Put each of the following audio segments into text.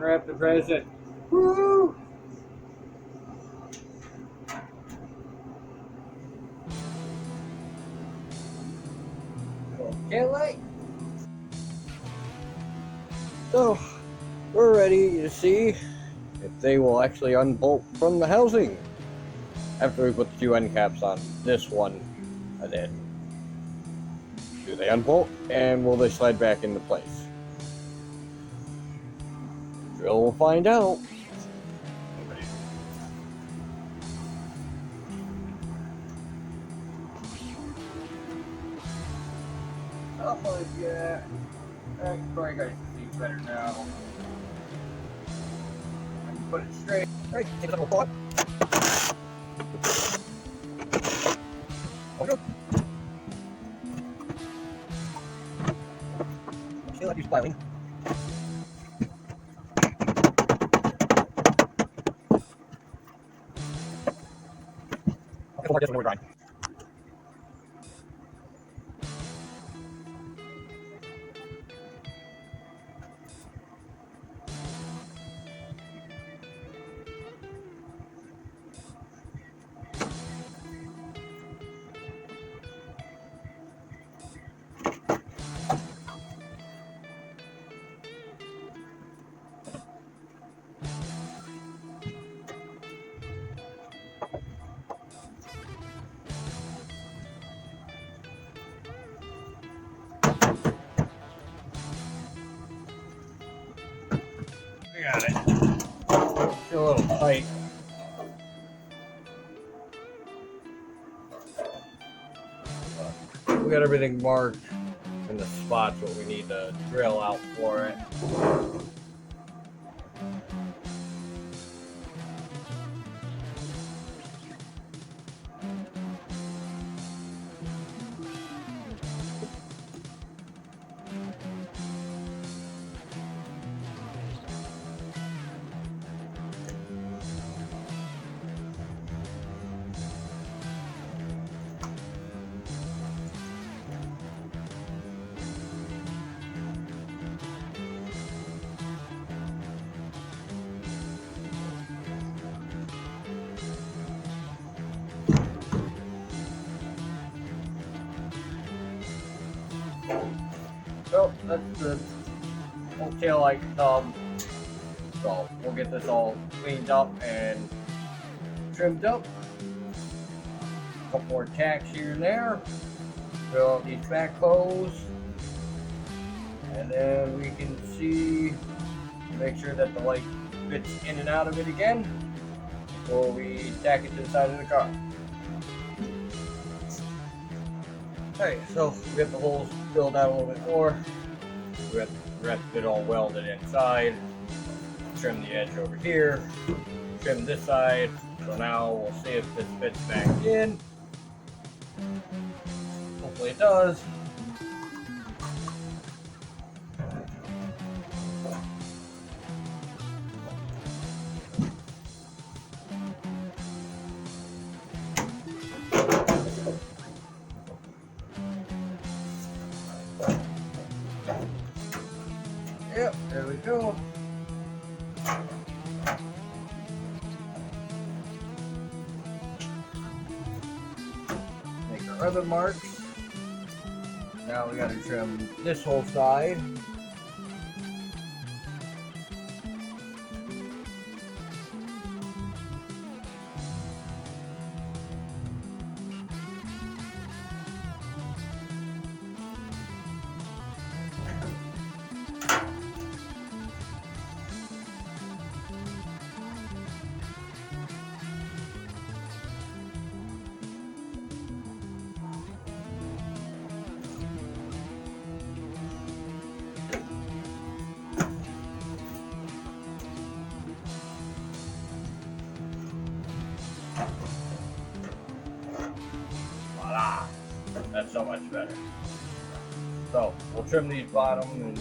unwrap the present. Woo! Okay, so we're ready to see if they will actually unbolt from the housing after we put the two end caps on this one, and then do they unbolt and will they slide back into place? Drill will find out. Oh yeah, probably guys see better now. I can put it straight. Right, take a little thought. Still like you're smiling. Okay, we'll just when we're drying. We got it. Still a little tight. But we got everything marked in the spots what we need to drill out for it. So that's the whole tail light tub. So we'll get this all cleaned up and trimmed up. A couple more tacks here and there. Drill out these back hose. And then we can see, make sure that the light fits in and out of it again before we tack it to the side of the car. Alright, so we got the holes filled out a little bit more. We got the rest of it all welded inside. Trim the edge over here. Trim this side. So now we'll see if this fits back in. Hopefully it does. Yep, there we go. Make our other marks. Now we gotta trim this whole side. Voila! That's so much better. So we'll trim these bottom and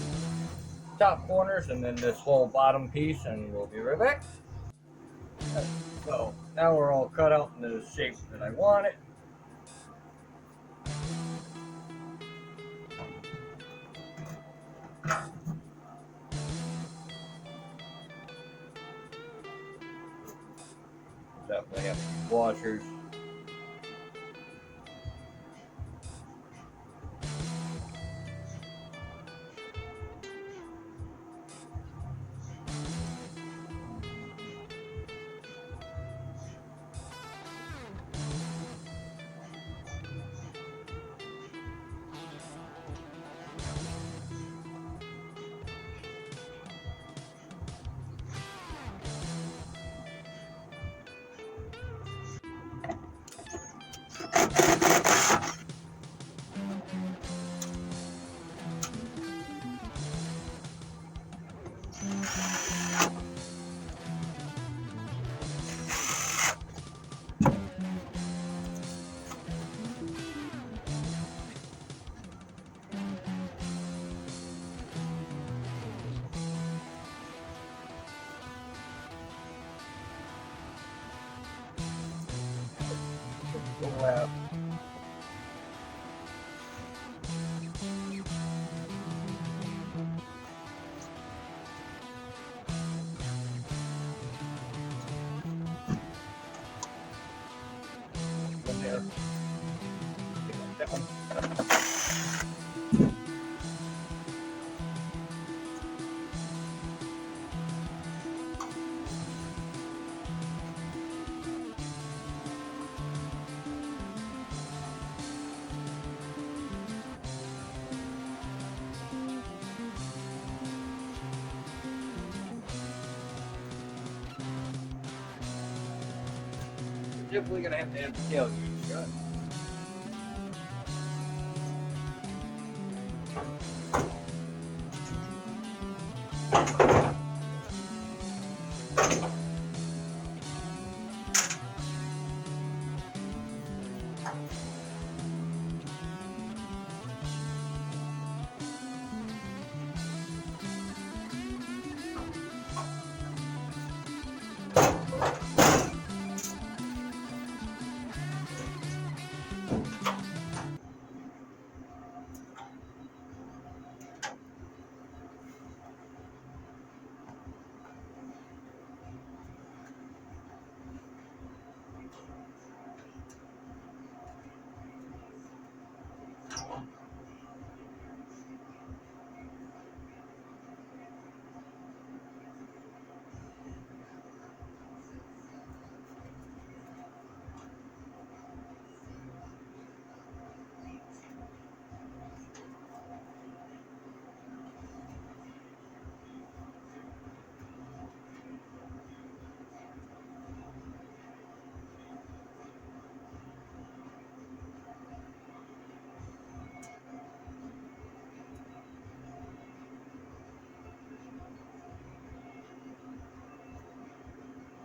top corners and then this whole bottom piece and we'll be right back. So now we're all cut out into the shape that I want it. They have washers. Wow. One there. That one. Definitely gonna have to have the tailgate shut.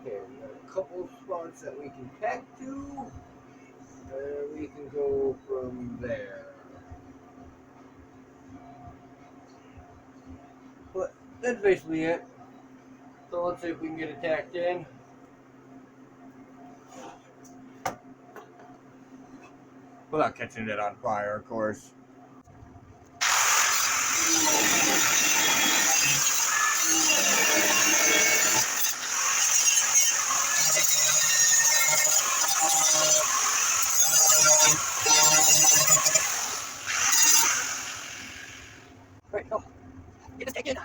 Okay, we got a couple spots that we can tack to. We can go from there. But that's basically it. So let's see if we can get it tacked in. Without catching it on fire, of course. Right, come. Get this tacked in.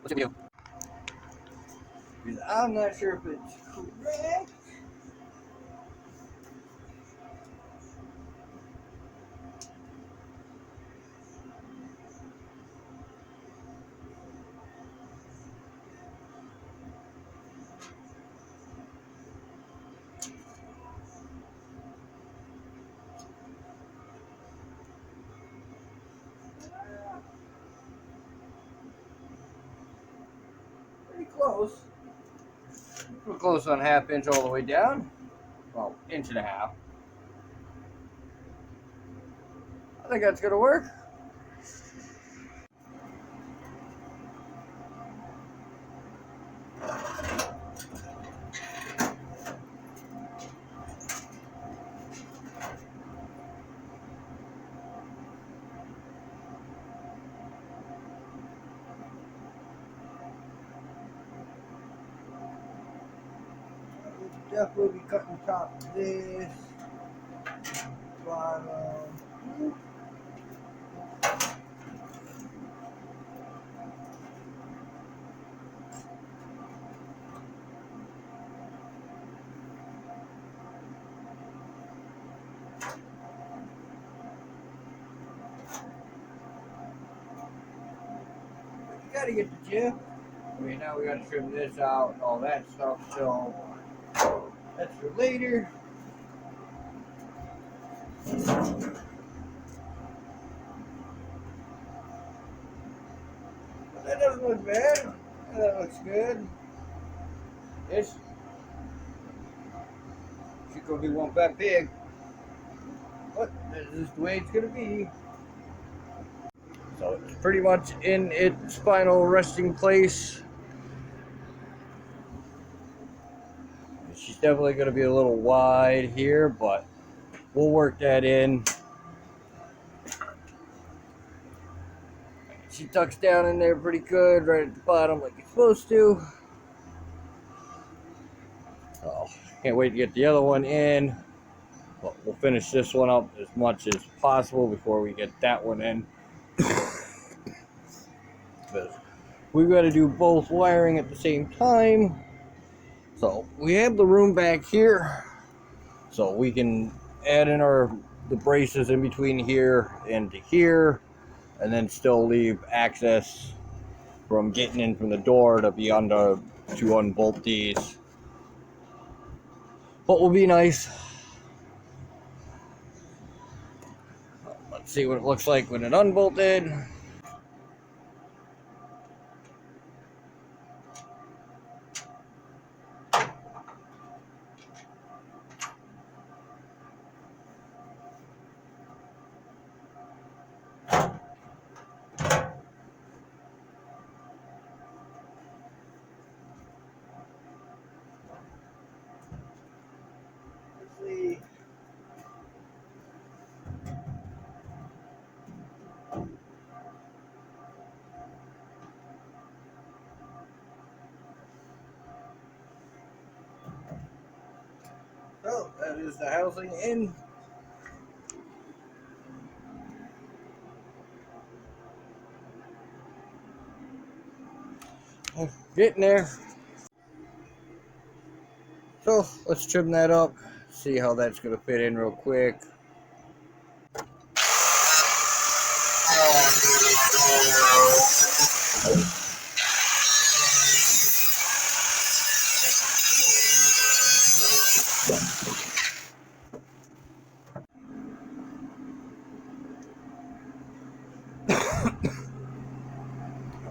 What's your view? Because I'm not sure if it's correct. Pretty close. We're close on 1/2 inch all the way down. Well, 1.5 inches. I think that's gonna work. Definitely be cutting top of this, bottom. You gotta get the gym. I mean, now we gotta trim this out and all that stuff, so that's for later. But that doesn't look bad. That looks good. This should go be one fat pig. But this is the way it's gonna be. So it's pretty much in its final resting place. She's definitely going to be a little wide here, but we'll work that in. She tucks down in there pretty good, right at the bottom like it's supposed to. Oh, can't wait to get the other one in. But we'll finish this one up as much as possible before we get that one in. Because we've got to do both wiring at the same time. So we have the room back here, so we can add in the braces in between here and to here, and then still leave access from getting in from the door to be under to unbolt these. What will be nice. Let's see what it looks like when it unbolted. So that is the housing in. Getting there. So let's trim that up, see how that's going to fit in real quick.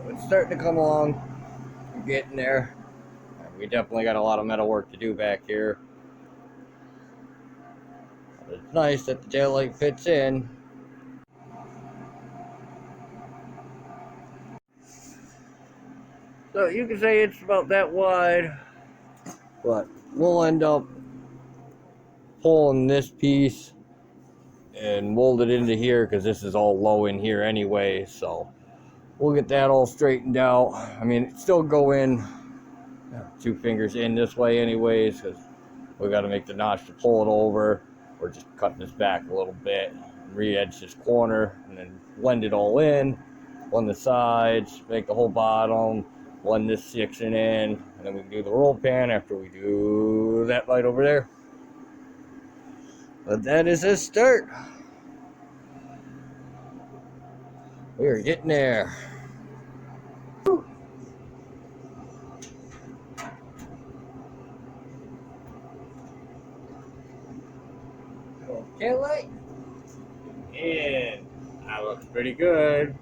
It's starting to come along. We're getting there. We definitely got a lot of metal work to do back here. But it's nice that the tail light fits in. So you can say it's about that wide, but we'll end up pulling this piece and mold it into here because this is all low in here anyway, so we'll get that all straightened out. I mean, it still go in 2 fingers in this way anyways, because we got to make the notch to pull it over. We're just cutting this back a little bit, re-edge this corner, and then blend it all in on the sides, make the whole bottom, blend this section in, and then we can do the roll pan after we do that light over there. But that is a start. We are getting there. Cadillac, and that looks pretty good.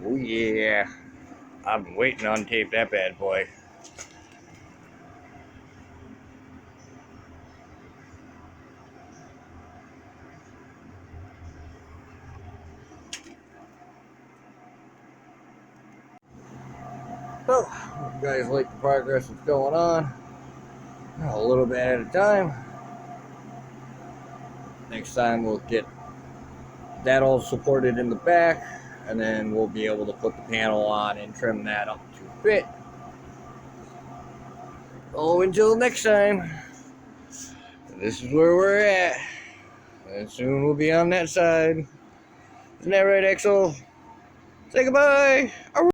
Oh yeah, I've been waiting to untape that bad boy. So, you guys like the progress that's going on? A little bit at a time. Next time we'll get that all supported in the back, and then we'll be able to put the panel on and trim that up to fit. Oh, until next time, this is where we're at, and soon we'll be on that side. Isn't that right, Axel? Say goodbye.